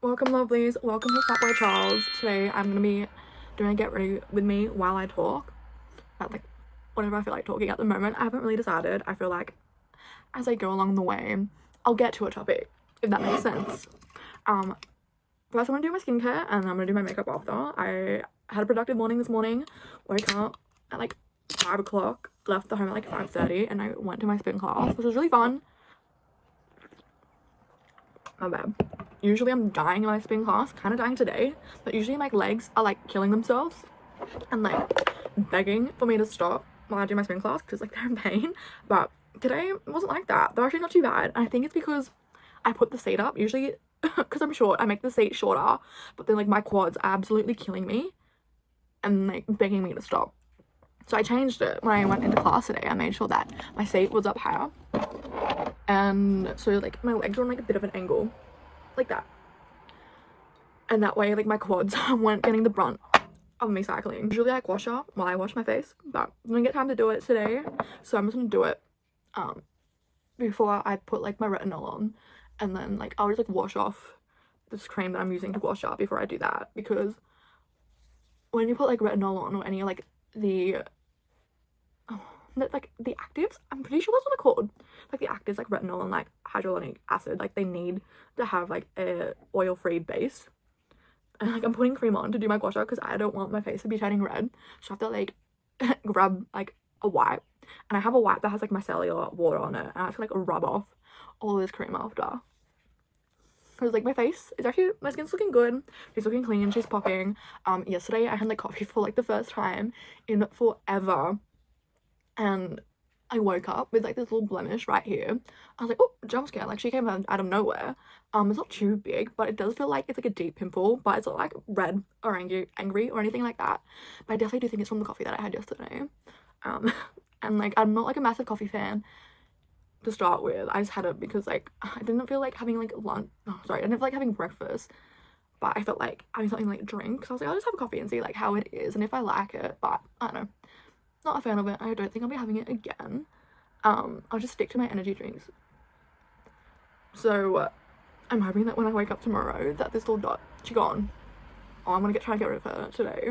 Welcome lovelies, welcome to Fat Boy Charles. Today I'm gonna be doing a get ready with me while I talk. Like whenever I feel like talking at the moment. I haven't really decided. I feel like as I go along the way, I'll get to a topic, if that makes sense. First I'm gonna do my skincare and I'm gonna do my makeup after. I had a productive morning this morning, woke up at like 5 o'clock, left the home at like 5:30 and I went to my spin class, which was really fun. My bad. Usually I'm dying in my spin class, kind of dying today, but usually my legs are like killing themselves and like begging for me to stop while I do my spin class because like they're in pain. But today it wasn't like that. They're actually not too bad, and I think it's because I put the seat up. Usually because I'm short, I make the seat shorter, but then like my quads are absolutely killing me and like begging me to stop. So I changed it when I went into class today. I made sure that my seat was up higher, and so like my legs were on like a bit of an angle like that, and that way like my quads weren't getting the brunt of me cycling. Usually I wash up while I wash my face, but I didn't get time to do it today, so I'm just gonna do it before I put like my retinol on, and then like I'll just like wash off this cream that I'm using to wash up before I do that, because when you put like retinol on or any like the like the actives, I'm pretty sure that's what they're called, like the actives like retinol and like hyaluronic acid, like they need to have like a oil-free base. And like I'm putting cream on to do my gua sha because I don't want my face to be turning red, so I have to like grab like a wipe, and I have a wipe that has like micellar water on it, and I have to like rub off all this cream after, because like my face is actually, my skin's looking good, she's looking clean, she's popping. Yesterday I had like coffee for like the first time in forever, and I woke up with like this little blemish right here. I was like, oh, jump scare, like she came out of nowhere. It's not too big, but it does feel like it's like a deep pimple, but it's not like red or angry or anything like that. But I definitely do think it's from the coffee that I had yesterday. And like I'm not like a massive coffee fan to start with. I just had it because like I didn't feel like having like lunch, I didn't feel like having breakfast, but I felt like having something like drink, so I was like, I'll just have a coffee and see like how it is and if I like it. But I don't know, not a fan of it. I don't think I'll be having it again. I'll just stick to my energy drinks. So I'm hoping that when I wake up tomorrow that this little dot, she's gone. I'm gonna try and get rid of her today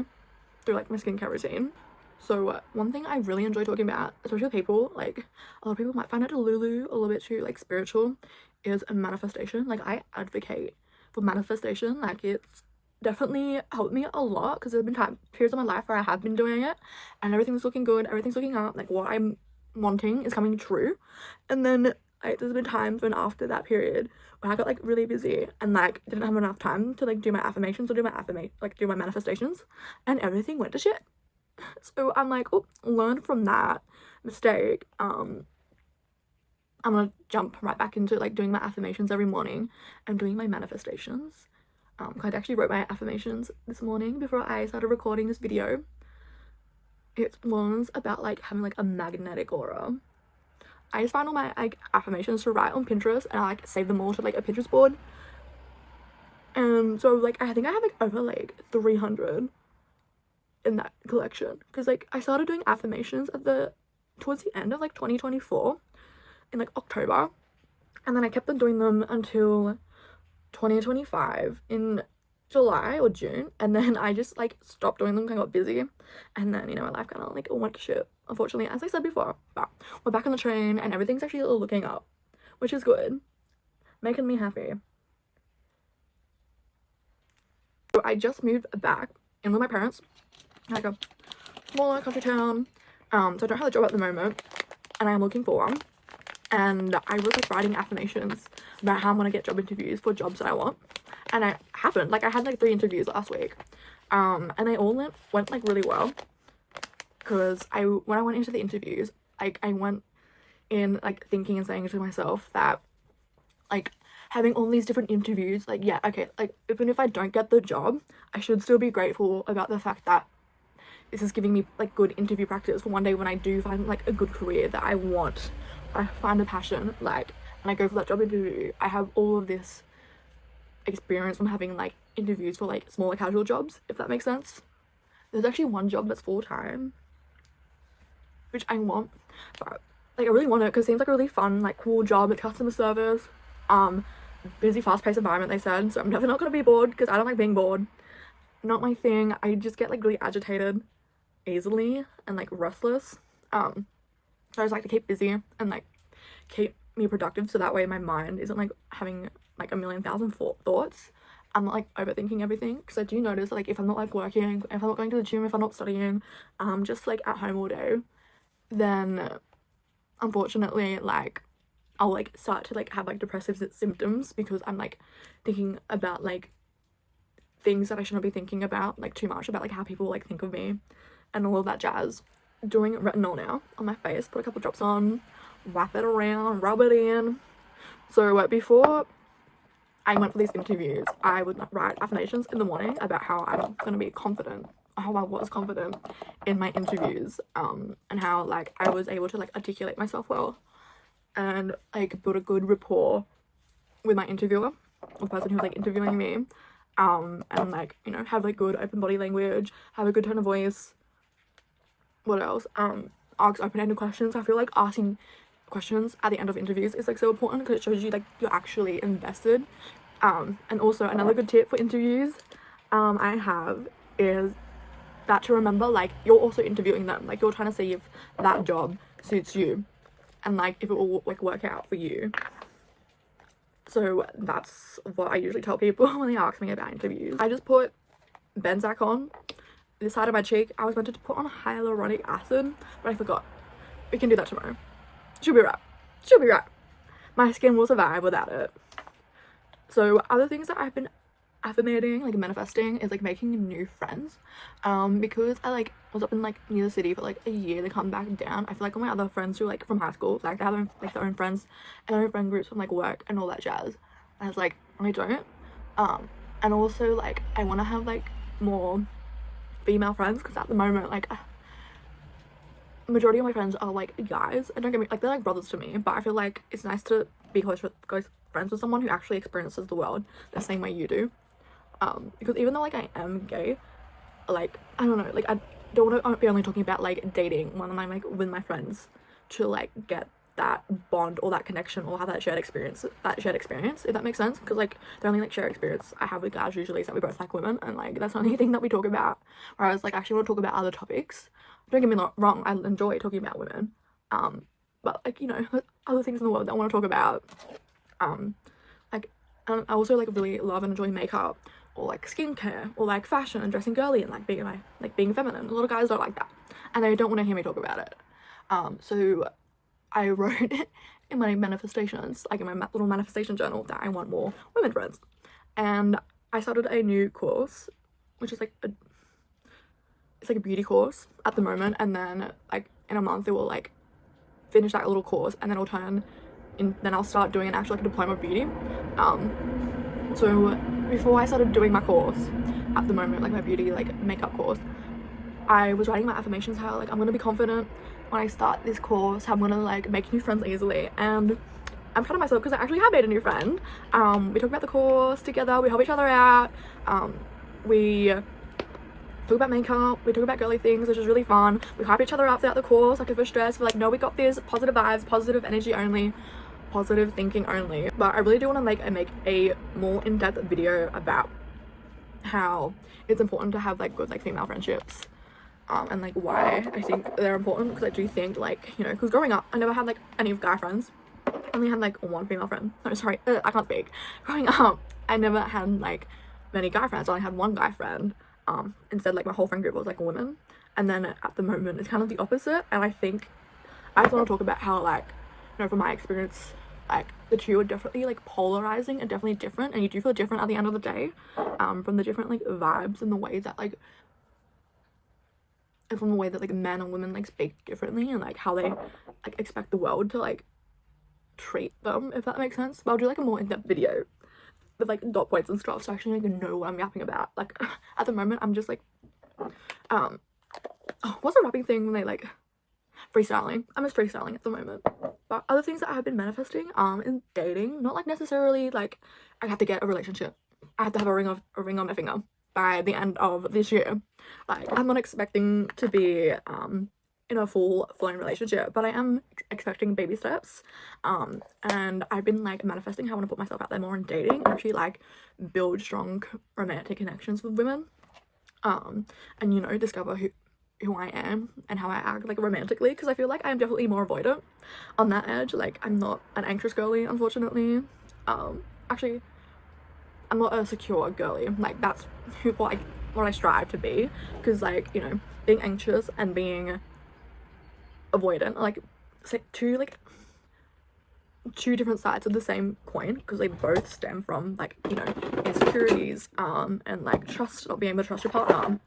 through like my skincare routine. So one thing I really enjoy talking about, especially with people, like a lot of people might find it a little bit too like spiritual, is a manifestation. Like I advocate for manifestation. Like it's definitely helped me a lot because there's been periods of my life where I have been doing it and everything's looking good, everything's looking up, like what I'm wanting is coming true. And then like there's been times when after that period when I got like really busy and like didn't have enough time to like do my affirmations or do my manifestations, and everything went to shit. So I'm like, oh, learn from that mistake. I'm gonna jump right back into like doing my affirmations every morning and doing my manifestations. I actually wrote my affirmations this morning before I started recording this video. It was about like having like a magnetic aura. I just found all my like affirmations to write on Pinterest, and I like save them all to like a Pinterest board. And so like I think I have like over like 300 in that collection, because like I started doing affirmations towards the end of like 2024 in like October, and then I kept on doing them until 2025 in July or June, and then I just like stopped doing them because I got busy, and then, you know, my life kind of like went to shit, unfortunately, as I said before. But we're back on the train and everything's actually looking up, which is good, making me happy. So I just moved back in with my parents, like a smaller country town, so I don't have a job at the moment and I am looking for one. And I was like writing affirmations about how I'm gonna get job interviews for jobs that I want, and I haven't. Like I had like 3 interviews last week, and they all went like really well, because when I went into the interviews, I went in like thinking and saying to myself that like having all these different interviews, like yeah, okay, like even if I don't get the job, I should still be grateful about the fact that this is giving me like good interview practice for one day when I do find like a good career that I want, I find a passion, like, and I go for that job interview. I have all of this experience from having like interviews for like smaller casual jobs, if that makes sense. There's actually one job that's full-time, which I want, but like I really want it because it seems like a really fun, like cool job at customer service. busy, fast-paced environment, they said, so I'm definitely not gonna be bored because I don't like being bored. Not my thing. I just get like really agitated easily and like restless. So I just like to keep busy and like keep me productive, so that way my mind isn't like having like a million thousand thoughts. I'm not like overthinking everything, because I do notice like if I'm not like working, if I'm not going to the gym, if I'm not studying, just like at home all day, then unfortunately like I'll like start to like have like depressive symptoms, because I'm like thinking about like things that I shouldn't be thinking about like too much, about like how people like think of me and all of that jazz. Doing retinol now on my face, put a couple drops on, wrap it around, rub it in. So before I went for these interviews, I would write affirmations in the morning about how I'm gonna be confident, how I was confident in my interviews, and how like I was able to like articulate myself well and like build a good rapport with my interviewer, or the person who was like interviewing me, and like, you know, have like good open body language, have a good tone of voice. What else? Ask open-ended questions. I feel like asking questions at the end of interviews is like so important, because it shows you like you're actually invested. And also another good tip for interviews I have is that to remember like you're also interviewing them, like you're trying to see if that job suits you and like if it will like work out for you. So that's what I usually tell people when they ask me about interviews. I just put Benzac on this side of my cheek. I was meant to put on hyaluronic acid, but I forgot. We can do that tomorrow. She'll be right. She'll be right. My skin will survive without it. So other things that I've been affirmating, like manifesting, is like making new friends. Because I like was up in like near the city for like a year, they come back down. I feel like all my other friends who like from high school, like they have their own friends and their own friend groups from like work and all that jazz. And it's like I don't. And also like I want to have like more female friends, because at the moment like majority of my friends are like guys, and don't get me like, they're like brothers to me, but I feel like it's nice to be close friends with someone who actually experiences the world the same way you do. Because even though like I am gay, like I don't know, like I don't want to be only talking about like dating when I'm like with my friends to like get that bond or that connection or have that shared experience, if that makes sense. Because like the only like shared experience I have with guys usually is that we both like women, and like that's the only thing that we talk about. Whereas like I actually want to talk about other topics. Don't get me wrong, I enjoy talking about women, but like, you know, other things in the world that I want to talk about. Like I also like really love and enjoy makeup, or like skincare, or like fashion and dressing girly, and like being feminine. A lot of guys don't like that, and they don't want to hear me talk about it. So I wrote in my manifestations, like in my little manifestation journal, that I want more women friends. And I started a new course, which is like it's like a beauty course at the moment, and then like in a month it will like finish that little course, and then then I'll start doing an actual like diploma of beauty. So before I started doing my course, at the moment, like my beauty like makeup course, I was writing my affirmations, how like I'm gonna be confident when I start this course, how I'm gonna like make new friends easily. And I'm proud of myself because I actually have made a new friend. We talk about the course together, we help each other out, we talk about makeup, we talk about girly things, which is really fun. We hype each other up throughout the course, like if we're stressed, we're like, no, we got this, positive vibes, positive energy only, positive thinking only. But I really do want to make a more in-depth video about how it's important to have like good like female friendships, and like why I think they're important. Because I do think like, you know, because growing up I never had like any guy friends, I only had like one female friend. No, sorry, I can't speak. Growing up I never had like many guy friends, I only had one guy friend. Instead like my whole friend group was like women. And then at the moment it's kind of the opposite, and I think I just want to talk about how like, you know, from my experience, like the two are definitely like polarizing and definitely different, and you do feel different at the end of the day, from the different like vibes and the way that like, and from the way that like men and women like speak differently, and like how they like expect the world to like treat them, if that makes sense. But I'll do like a more in-depth video with like dot points and stuff, so I actually like know what I'm yapping about. Like at the moment I'm just like what's the rapping thing when they like freestyling? I'm just freestyling at the moment. But other things that I have been manifesting in dating, not like necessarily like I have to get a relationship, I have to have a ring on my finger by the end of this year. Like I'm not expecting to be in in a full-blown relationship, but I am expecting baby steps. And I've been like manifesting how I want to put myself out there more in dating and actually like build strong romantic connections with women. And you know, discover who I am and how I act like romantically, because I feel like I'm definitely more avoidant on that edge. Like, I'm not an anxious girly, unfortunately. Actually, I'm not a secure girly. Like, that's what I strive to be, because like, you know, being anxious and being avoidant are like two different sides of the same coin, because they both stem from like, you know, insecurities and like trust, not being able to trust your partner,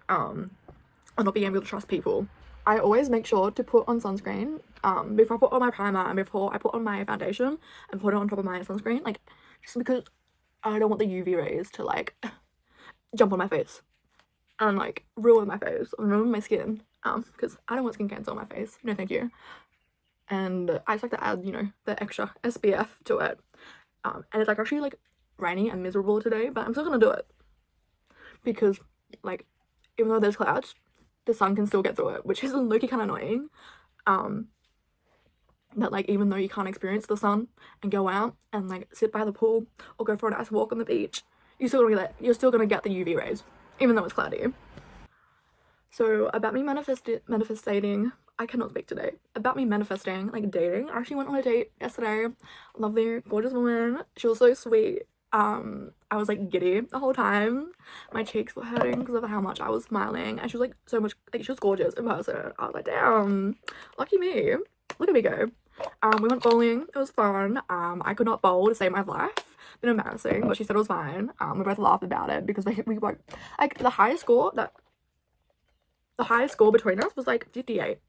and not being able to trust people. I always make sure to put on sunscreen before I put on my primer and before I put on my foundation and put it on top of my sunscreen, like, just because I don't want the UV rays to like jump on my face and like ruin my face and ruin my skin, because I don't want skin cancer on my face, no thank you. And I just like to add, you know, the extra SPF to it. And it's like actually like rainy and miserable today, but I'm still gonna do it, because like, even though there's clouds, the sun can still get through it, which is low-key kind of annoying. That like, even though you can't experience the sun and go out and like sit by the pool or go for a nice walk on the beach, you're still gonna get the UV rays, even though it's cloudy. So about me manifesting, I cannot speak today. About me manifesting, like dating, I actually went on a date yesterday. Lovely, gorgeous woman. She was so sweet. I was like giddy the whole time. My cheeks were hurting because of how much I was smiling, and she was like so much, like, she was gorgeous in person. I was like, damn, lucky me. Look at me go. We went bowling. It was fun. I could not bowl to save my life. Been embarrassing, but she said it was fine. We both laughed about it because we were like, the highest score between us was like 58.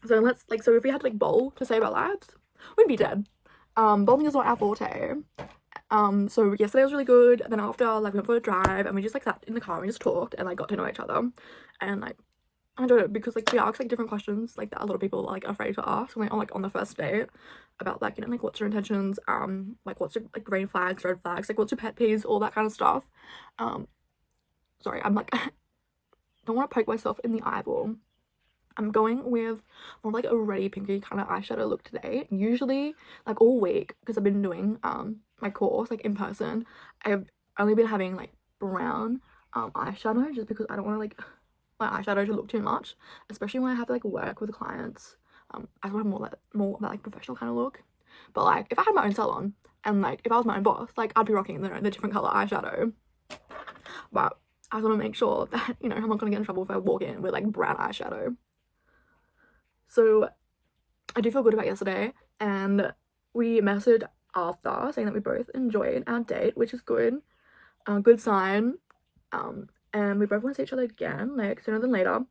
So so if we had to like bowl to save our lives, we'd be dead. Bowling is not our forte. So yesterday was really good. And then after, like, we went for a drive and we just like sat in the car and we just talked and like got to know each other, and like I enjoyed it because like we asked like different questions like that a lot of people are like afraid to ask when on the first date, about like, you know, like what's your intentions, like what's your like green flags, red flags, like what's your pet peeves, all that kind of stuff. Sorry, I'm like don't want to poke myself in the eyeball. I'm going with more like a reddy pinky kind of eyeshadow look today. Usually, like all week, because I've been doing my course like in person, I've only been having like brown eyeshadow, just because I don't want to like my eyeshadow to look too much, especially when I have to like work with clients. I want more of that like professional kind of look. But like, if I had my own salon and like if I was my own boss, like I'd be rocking the different color eyeshadow. But I want to make sure that, you know, I'm not gonna get in trouble if I walk in with like brown eyeshadow. So I do feel good about yesterday, and we messaged after saying that we both enjoyed our date, which is good. Good sign. And we both want to see each other again, like sooner than later,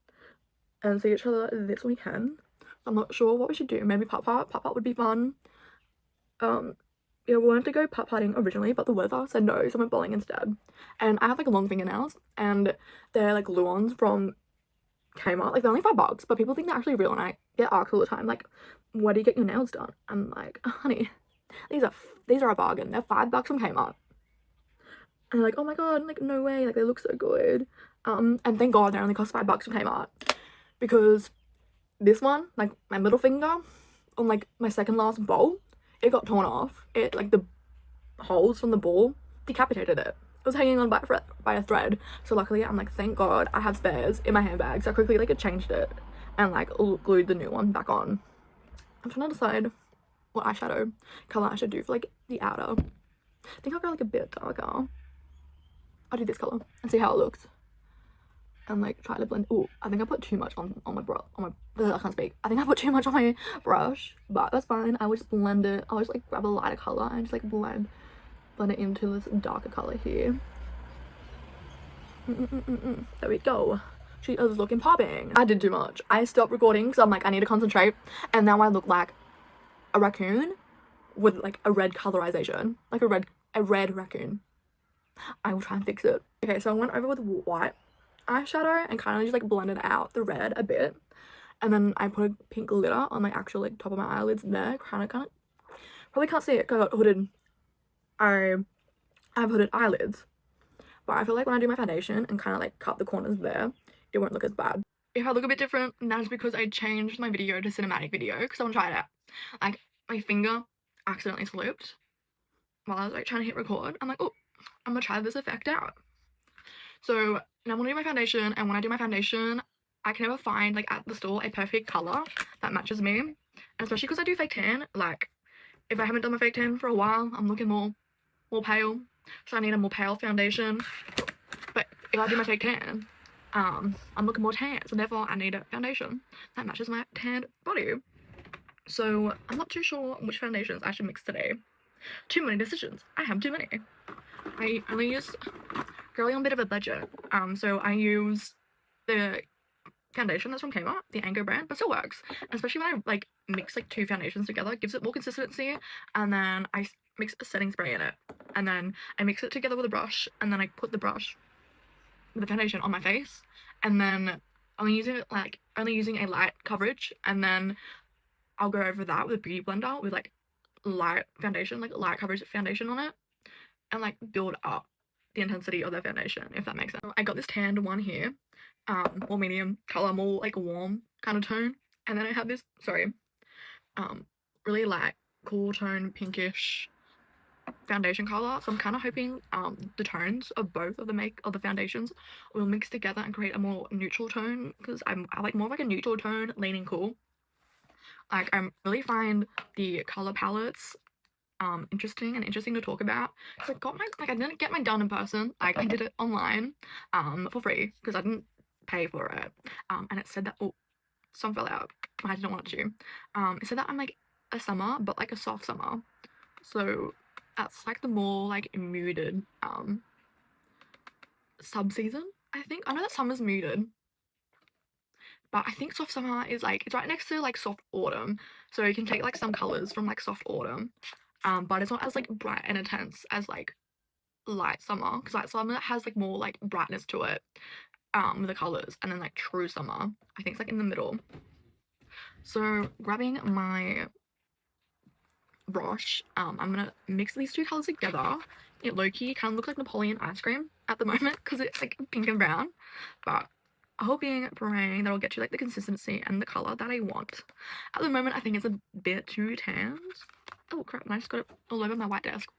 and see each other this weekend. I'm not sure what we should do. Maybe putt would be fun. Yeah, we wanted to go putt-putting originally, but the weather said no, so I went bowling instead. And I have like long fingernails, and they're like glue-ons from Kmart. Like, they're only $5, but people think they're actually real, and I get asked all the time, like, where do you get your nails done? I'm like, honey, these are a bargain. They're $5 from Kmart. And they're like, oh my god, like, no way, like, they look so good. And thank god they only cost $5 from Kmart, because this one, like, my middle finger on like my second last bowl, it got torn off. It, like, the holes from the ball decapitated it. It was hanging on by a thread. So luckily, I'm like, thank god I have spares in my handbag. So I quickly like changed it and like glued the new one back on. I'm trying to decide what eyeshadow color I should do for like the outer. I think I'll go like a bit darker. I'll do this color and see how it looks, and like try to blend. Oh, I think I put too much on my brush. I can't speak. I think I put too much on my brush, but that's fine. I will just blend it. I'll just like grab a lighter color and just like blend it into this darker color here. There we go. She is looking popping. I did too much. I stopped recording because I'm like, I need to concentrate, and now I look like a raccoon with like a red colorization, like a red raccoon. I will try and fix it. Okay, so I went over with white eyeshadow and kind of just like blended out the red a bit, and then I put a pink glitter on my actual like top of my eyelids there. Kind of probably can't see it because I got hooded. I have hooded eyelids, but I feel like when I do my foundation and kind of like cut the corners there, it won't look as bad. if I look a bit different, that is because I changed my video to cinematic video because I want to try it out. Like, my finger accidentally slipped while I was like trying to hit record. I'm like, oh, I'm gonna try this effect out. So now I'm gonna do my foundation, and when I do my foundation, I can never find like at the store a perfect color that matches me, and especially because I do fake tan. Like, if I haven't done my fake tan for a while, I'm looking more pale, so I need a more pale foundation. But if I do my fake tan, I'm looking more tan, so therefore I need a foundation that matches my tanned body. So I'm not too sure which foundations I should mix today. Too many decisions. I have too many. I only use girly on a bit of a budget. So I use the foundation that's from Kmart, the Ango brand, but still works. Especially when I like mix like two foundations together, it gives it more consistency. And then I mix a setting spray in it, and then I mix it together with a brush, and then I put the brush with the foundation on my face, and then only using a light coverage, and then I'll go over that with a beauty blender with like light foundation, like light coverage foundation on it, and like build up the intensity of the foundation, if that makes sense. I got this tanned one here, more medium color, more like warm kind of tone, and then I have this really light cool tone pinkish foundation color. So I'm kind of hoping the tones of both of the foundations will mix together and create a more neutral tone, because I like more of like a neutral tone leaning cool. Like, I really find the color palettes interesting to talk about. So I didn't get mine done in person. Like, I did it online for free because I didn't pay for it. And it said that, oh, some fell out. I didn't want it to. It said that I'm like a summer, but like a soft summer. So that's like the more like muted sub-season, I think. I know that summer's muted, but I think soft summer is like, it's right next to like soft autumn. So you can take like some colors from like soft autumn. But it's not as like bright and intense as like light summer, because light summer has like more like brightness to it with the colors, and then like true summer I think it's like in the middle. So grabbing my brush, I'm gonna mix these two colors together. It low-key kind of looks like Napoleon ice cream at the moment because it's like pink and brown, but hoping, praying that I'll get you like the consistency and the color that I want. At the moment I think it's a bit too tanned. Oh crap, and I just got it all over my white desk.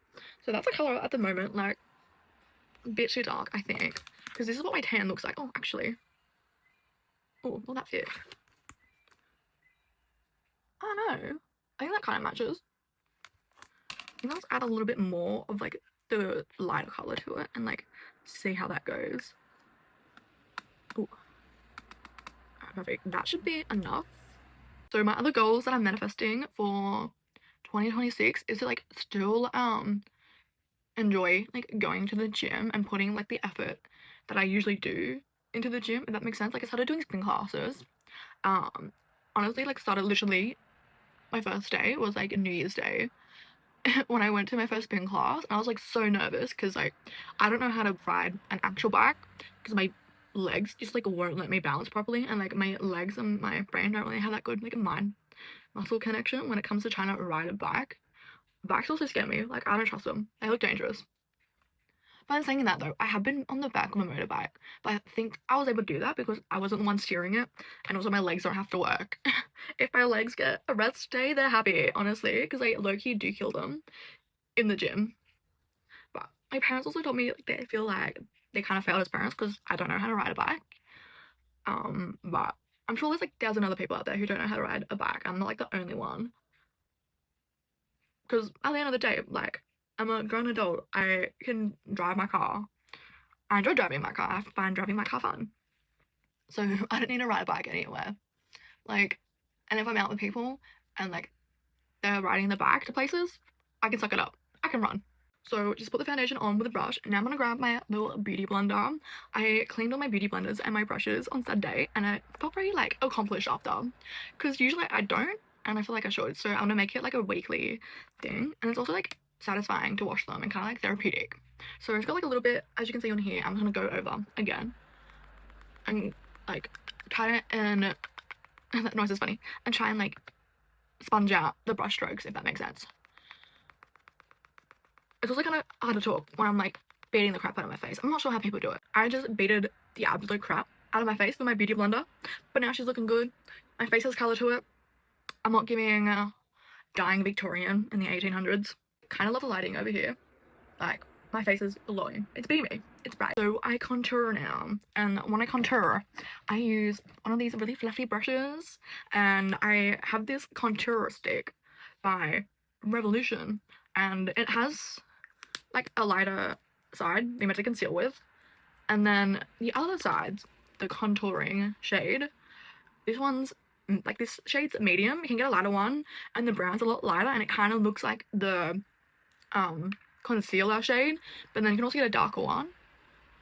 So that's the color at the moment, like a bit too dark I think, because this is what my tan looks like. Oh, actually, oh, will that fit? I don't know, I think that kind of matches. I think let's add a little bit more of like the lighter color to it and like see how that goes. Oh, perfect, that should be enough. So my other goals that I'm manifesting for 2026 is to like still enjoy like going to the gym and putting like the effort that I usually do into the gym, if that makes sense. Like, I started doing spin classes. Honestly, like, started literally my first day was like New Year's Day when I went to my first spin class, and I was like so nervous because like I don't know how to ride an actual bike because my legs just like won't let me balance properly, and like my legs and my brain don't really have that good like mind muscle connection when it comes to trying to ride a bike. Bikes also scare me. Like, I don't trust them. They look dangerous. But in saying that though, I have been on the back of a motorbike, but I think I was able to do that because I wasn't the one steering it, and also my legs don't have to work. If my legs get a rest day, they're happy, honestly, because I low-key do kill them in the gym. But my parents also told me like they feel like they kind of failed as parents because I don't know how to ride a bike. But I'm sure there's like thousands of other people out there who don't know how to ride a bike. I'm not like the only one. Because at the end of the day, like, I'm a grown adult. I can drive my car. I enjoy driving my car. I find driving my car fun. So I don't need to ride a bike anywhere. Like, and if I'm out with people and like they're riding the bike to places, I can suck it up. I can run. So just put the foundation on with a brush. Now I'm gonna grab my little beauty blender. I cleaned all my beauty blenders and my brushes on Saturday, and I felt very like accomplished after, because usually I don't, and I feel like I should. So I'm gonna make it like a weekly thing, and it's also like satisfying to wash them and kind of like therapeutic. So it's got like a little bit, as you can see on here. I'm just gonna go over again and like try and that noise is funny, and try and like sponge out the brush strokes, if that makes sense. It's also kind of hard to talk when I'm like beating the crap out of my face. I'm not sure how people do it. I just beated the absolute crap out of my face with my beauty blender, but now she's looking good. My face has colour to it. I'm not giving dying Victorian in the 1800s. Kind of love the lighting over here. Like, my face is glowing. It's beamy. It's bright. So I contour now, and when I contour, I use one of these really fluffy brushes, and I have this contour stick by Revolution, and it has like a lighter side you're meant to conceal with, and then the other side's the contouring shade. This one's like, this shade's medium. You can get a lighter one, and the brown's a lot lighter, and it kind of looks like the concealer shade, but then you can also get a darker one.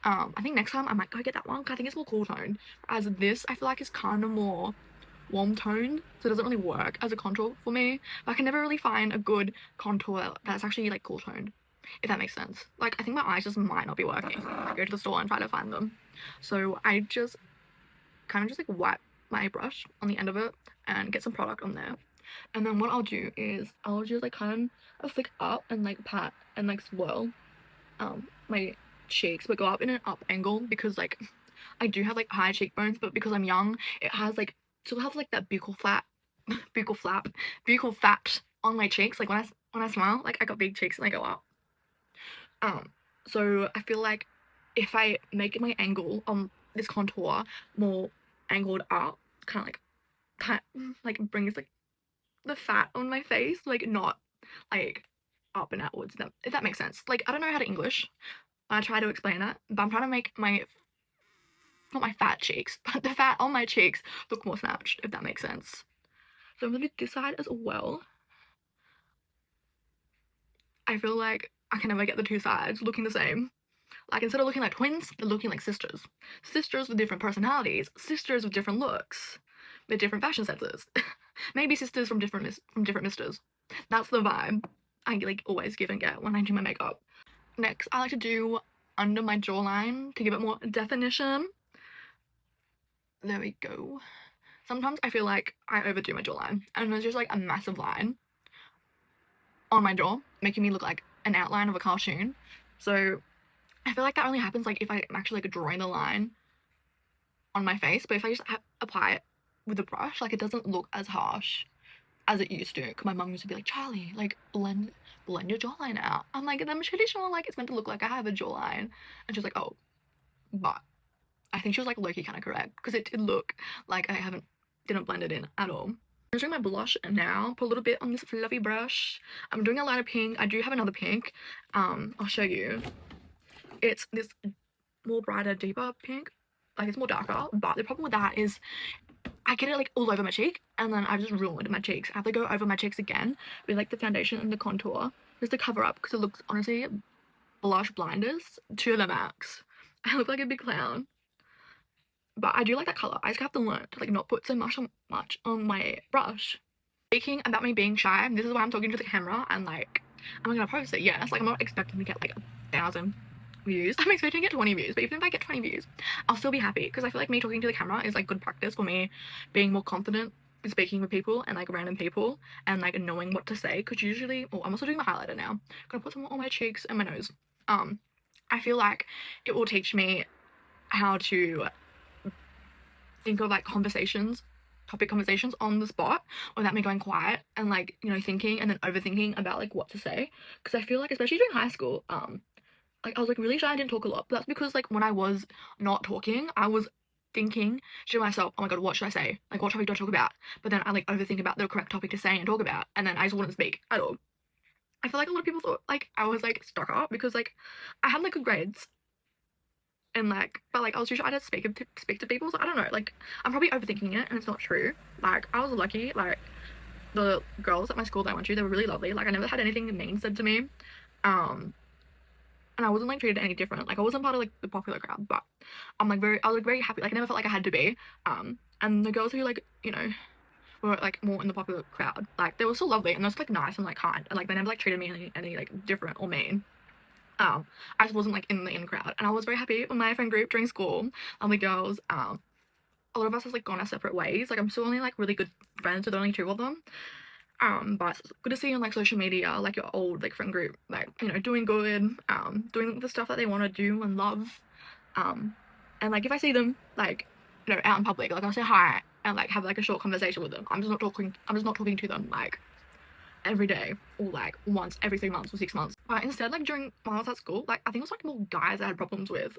I think next time I might go get that one because I think it's more cool toned, as this I feel like is kind of more warm toned, so it doesn't really work as a contour for me. But I can never really find a good contour that's actually like cool toned, if that makes sense. Like, I think my eyes just might not be working. I go to the store and try to find them, so I just kind of just like wipe my brush on the end of it and get some product on there. And then what I'll do is I'll just like kind of flick up and like pat and like swirl my cheeks, but go up in an up angle, because like I do have like high cheekbones, but because I'm young, it has like, still have like that buccal fat on my cheeks. Like when I smile, like I got big cheeks and they go up. So I feel like if I make my angle on this contour more angled up, kind of like brings like the fat on my face, like not like up and outwards, if that makes sense. Like, I don't know how to English. I try to explain that, but I'm trying to make my, not my fat cheeks, but the fat on my cheeks look more snatched, if that makes sense. So I'm gonna do this side as well. I feel like I can never get the two sides looking the same. Like, instead of looking like twins, they're looking like sisters. Sisters with different personalities, sisters with different looks, with different fashion senses. Maybe sisters from different misters. That's the vibe I like always give and get when I do my makeup. Next, I like to do under my jawline to give it more definition. There we go. Sometimes I feel like I overdo my jawline, and there's just like a massive line on my jaw, making me look like an outline of a cartoon. So I feel like that only happens like if I'm actually like drawing the line on my face, but if I just apply it with a brush, like, it doesn't look as harsh as it used to. Cause my mum used to be like, Charlie, like blend your jawline out. I'm like, I'm pretty sure like it's meant to look like I have a jawline, and she's like, oh, but I think she was like low-key kind of correct, because it did look like I didn't blend it in at all. I'm doing my blush now. Put a little bit on this fluffy brush. I'm doing a lighter pink. I do have another pink. I'll show you. It's this more brighter, deeper pink. Like, it's more darker, but the problem with that is I get it like all over my cheek, and then I just ruined my cheeks. I have to go over my cheeks again with like the foundation and the contour just to cover up, because it looks honestly blush blinders to the max. I look like a big clown, but I do like that color. I just have to learn to like not put so much on my brush. Speaking about me being shy, this is why I'm talking to the camera, and like, I'm gonna post it. Yes, like, I'm not expecting to get like 1,000 views. I'm expecting to get 20 views, but even if I get 20 views, I'll still be happy, because I feel like me talking to the camera is like good practice for me being more confident in speaking with people and like random people, and like knowing what to say, because usually, oh, I'm also doing my highlighter now. I'm gonna put some on my cheeks and my nose. I feel like it will teach me how to think of like topic conversations on the spot, without me going quiet and like, you know, thinking and then overthinking about like what to say. Because I feel like, especially during high school, like, I was like really shy, I didn't talk a lot, but that's because like when I was not talking, I was thinking to myself, oh my god, what should I say? Like, what topic do I talk about? But then I like overthink about the correct topic to say and talk about, and then I just wouldn't speak at all. I feel like a lot of people thought like I was like stuck up, because like I had like good grades, and like, but like I was too shy to speak to people, so I don't know, like, I'm probably overthinking it and it's not true. Like, I was lucky, like, the girls at my school that I went to, they were really lovely. Like, I never had anything mean said to me, and I wasn't like treated any different. Like, I wasn't part of like the popular crowd, but I was like very happy. Like, I never felt like I had to be. And the girls who like, you know, were like more in the popular crowd, like, they were so lovely, and they were just like nice and like kind, and like they never like treated me any like different or mean. I just wasn't like in the in crowd, and I was very happy with my friend group during school. The girls, a lot of us has like gone our separate ways. Like, I'm still only like really good friends with only 2 of them. But it's good to see on like social media, like your old like friend group, like, you know, doing good, doing the stuff that they want to do and love. And like, if I see them like you know, out in public, like I'll say hi and like have like a short conversation with them. I'm just not talking to them like every day or like once every 3 months or 6 months. But instead, like during when I was at school, like I think it was like more guys I had problems with.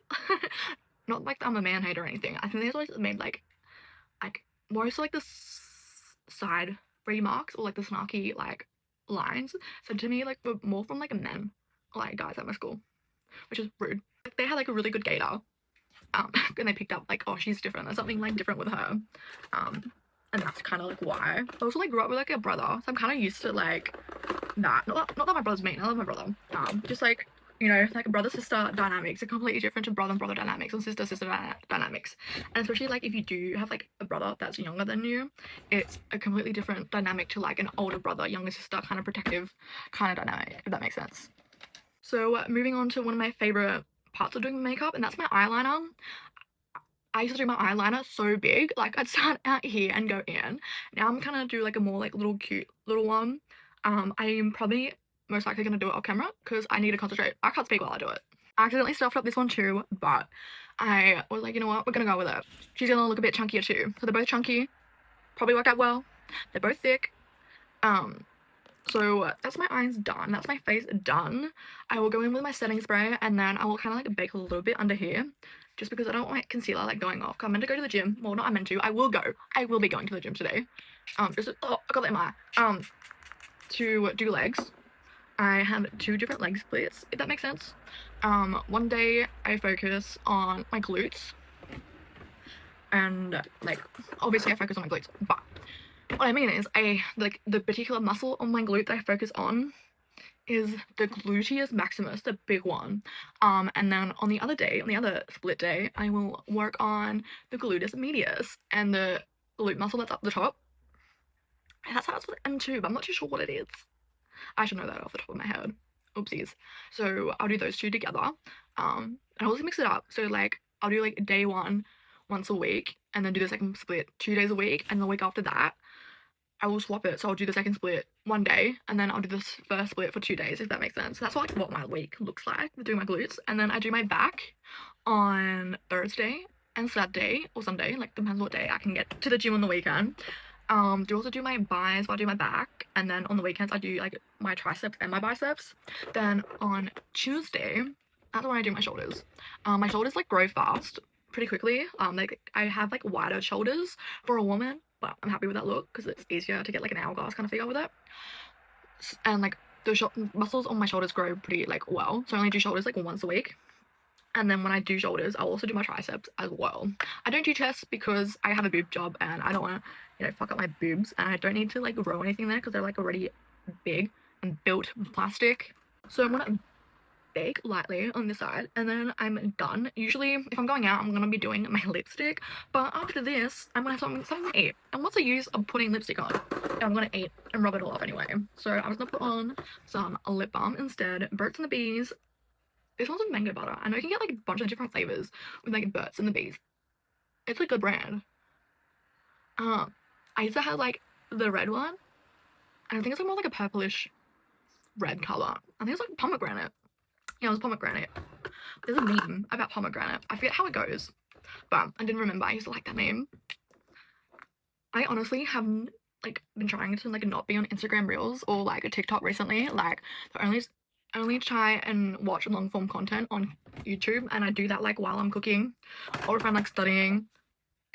Not like I'm a man hater or anything. I think they always made like most like the side remarks or like the snarky like lines said to me like were more from like men or like guys at my school, which is rude. Like, they had like a really good gator, and they picked up like, oh, she's different, there's something like different with her, and that's kind of like why. I also like grew up with like a brother, so I'm kind of used to like that. Not that my brother's mean, I love my brother. Just like, you know, like brother sister dynamics are completely different to brother and brother dynamics and sister sister dynamics, and especially like if you do have like a brother that's younger than you, it's a completely different dynamic to like an older brother younger sister kind of protective kind of dynamic, if that makes sense. So moving on to one of my favorite parts of doing makeup, and that's my eyeliner. I used to do my eyeliner so big, like I'd start out here and go in. Now I'm gonna do like a more like little cute little one. I'm probably most likely gonna do it off camera because I need to concentrate. I can't speak while I do it. I accidentally stuffed up this one too, but I was like, you know what, we're gonna go with it. She's gonna look a bit chunkier too. So they're both chunky, probably work out well. They're both thick. So that's my eyes done, that's my face done. I will go in with my setting spray and then I will kind of like bake a little bit under here just because I don't want my concealer like going off. I'm meant to go to the gym. Well, not I meant to. I will be going to the gym today. I got that in my eye. To do legs. I have 2 different leg splits, if that makes sense. One day I focus on my glutes. And like obviously I focus on my glutes, but what I mean is like the particular muscle on my glute that I focus on is the gluteus maximus, the big one. And then on the other split day, I will work on the gluteus medius and the glute muscle that's up the top. And that's how it's with M2, but I'm not too sure what it is. I should know that off the top of my head. Oopsies. So I'll do those 2 together. And I'll also mix it up. So like I'll do like day 1 once a week and then do the second split 2 days a week, and the week after that I will swap it. So I'll do the second split 1 day and then I'll do this first split for 2 days, if that makes sense. So that's what my week looks like, doing my glutes. And then I do my back on Thursday and Saturday or Sunday, like depends what day I can get to the gym on the weekend. Do also do my buys while I do my back, and then on the weekends I do like my triceps and my biceps. Then on Tuesday, that's when I do my shoulders. My shoulders like grow fast pretty quickly. Like I have like wider shoulders for a woman, but I'm happy with that look because it's easier to get like an hourglass kind of figure with it. And like the muscles on my shoulders grow pretty like well, so I only do shoulders like once a week. And then when I do shoulders, I'll also do my triceps as well. I don't do chest because I have a boob job and I don't want to, you know, fuck up my boobs, and I don't need to like grow anything there because they're like already big and built with plastic. So I'm gonna bake lightly on this side and then I'm done. Usually if I'm going out, I'm gonna be doing my lipstick, but after this I'm gonna have something to eat. And what's the use of putting lipstick on if I'm gonna eat and rub it all off anyway? So I was gonna put on some lip balm instead. Burt's and the Bees. This one's with mango butter. I know you can get like a bunch of different flavors with like Burt's and the Bees. It's a good brand. I used to have like the red one, and I think it's like more like a purplish red color. I think it's like pomegranate. Yeah, it was pomegranate. There's a meme about pomegranate. I forget how it goes, but I didn't remember. I used to like that meme. I honestly haven't like been trying to like not be on Instagram Reels or like a TikTok recently. Like the only try and watch long form content on YouTube, and I do that like while I'm cooking or if I'm like studying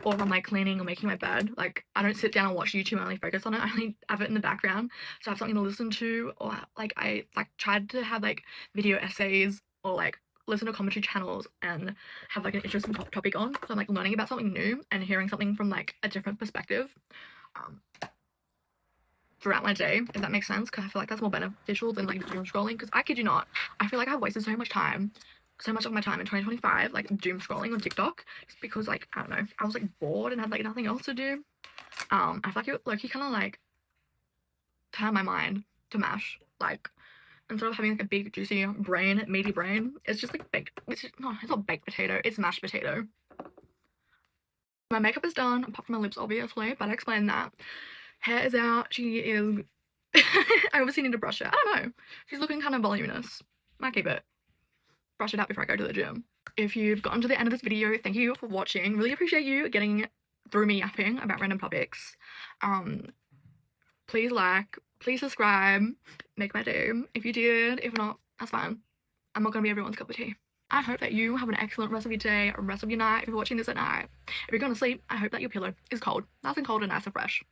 or if I'm like cleaning or making my bed. Like I don't sit down and watch YouTube and only focus on it. I only have it in the background so I have something to listen to, or like I like tried to have like video essays or like listen to commentary channels and have like an interesting topic on, so I'm like learning about something new and hearing something from like a different perspective throughout my day, if that makes sense, because I feel like that's more beneficial than like doom scrolling. Because I kid you not, I feel like I've wasted so much of my time in 2025 like doom scrolling on TikTok just because like I don't know, I was like bored and had like nothing else to do. I feel like it like you kind of like turn my mind to mash, like instead of having like a big juicy brain, meaty brain, it's just like baked. It's not baked potato, it's mashed potato. My makeup is done apart from my lips obviously, but I explained that. Hair is out. She is I obviously need to brush it. I don't know, she's looking kind of voluminous. Might keep it, brush it out before I go to the gym. If you've gotten to the end of this video, thank you for watching. Really appreciate you getting through me yapping about random topics. Please like, please subscribe, make my day. If you did, if not, that's fine. I'm not gonna be everyone's cup of tea. I hope that you have an excellent rest of your day, or rest of your night if you're watching this at night. If you're going to sleep, I hope that your pillow is cold, nice and cold and nice and fresh.